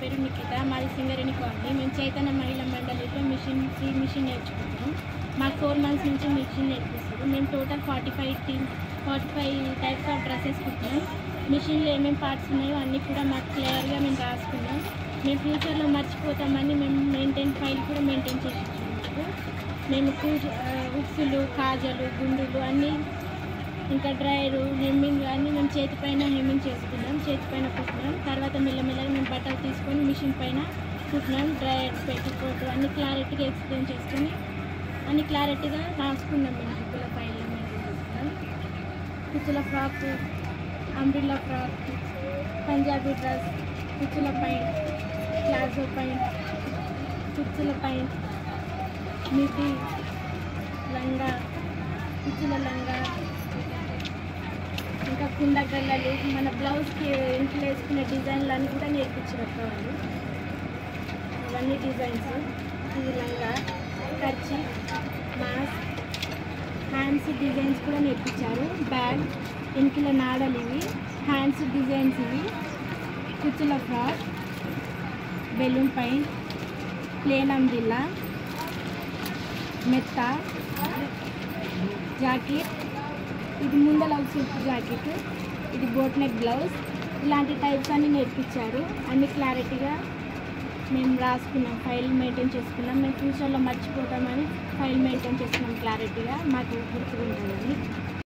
పేరు నిఖిత, మాది సింగరేణి కాలనీ. మేము చైతన్య మహిళా మండలిలో మిషన్ నేర్చుకుంటాం. మాకు 4 months నుంచి మిషన్ నేర్పిస్తారు. మేము టోటల్ 45 టైప్స్ ఆఫ్ డ్రెస్సెస్ కుట్టాం. మిషన్లో ఏమేమి పార్ట్స్ ఉన్నాయో అన్నీ కూడా మాకు క్లియర్గా మేము రాసుకున్నాం. మేము ఫ్యూచర్లో మర్చిపోతామని మేము ఫైల్ కూడా మెయింటైన్ చేసి ఇచ్చాము. మేము ఉక్సులు, కాజలు, గుండులు అన్నీ, ఇంకా డ్రైయరు, హెమ్మింగ్ అన్నీ మేము చేతిపైన హెమ్మింగ్ చేసుకున్నాం, చేతిపైన కుట్టినాం. తర్వాత మెల్లమెల్లగా మేము బట్టలు తీసుకొని మిషన్ పైన కుట్టినాం. డ్రైయర్, పెట్టికోట్ అన్నీ క్లారిటీగా ఎక్స్ప్లెయిన్ చేసుకొని అన్నీ క్లారిటీగా రాసుకున్నాం. మేము కుచ్చుల ఫైల్లో మెయింటైన్ చేసుకున్నాం. కుచ్చుల frock, umbrella frock, Punjabi dress, కుచ్చుల పైంట్, ప్లాజో పైంట్, కుచ్చుల పైంట్, మిడ్డీ లంగా, కుచ్చుల లంగా, ఇంకా కుండ గల్లలు, మన బ్లౌజ్కి ఇంట్లో వేసుకునే డిజైన్లు అన్నీ కూడా నేర్పించినట్టు వాళ్ళు. అవన్నీ డిజైన్స్, ఇది లంగా, కర్చీ, మాస్క్, హ్యాండ్స్ డిజైన్స్ కూడా నేర్పించారు. బ్యాగ్, ఇంకిల నాడలు ఇవి, హ్యాండ్స్ డిజైన్స్ ఇవి, కుచ్చుల frock, balloon pant, plain umbrella, మెత్త, జాకెట్, ఇది ముందల సిల్క్ జాకెట్, ఇది బోట్ నెక్ బ్లౌజ్, ఇలాంటి టైప్స్ అన్నీ నేర్పించారు. అన్ని క్లారిటీగా మేము రాసుకున్నాం, ఫైల్ మెయింటైన్ చేసుకున్నాం. మేము ఫ్యూచర్లో మర్చిపోతామని ఫైల్ మెయింటైన్ చేసుకున్నాం క్లారిటీగా, మాకు గుర్తుకుంటుందని.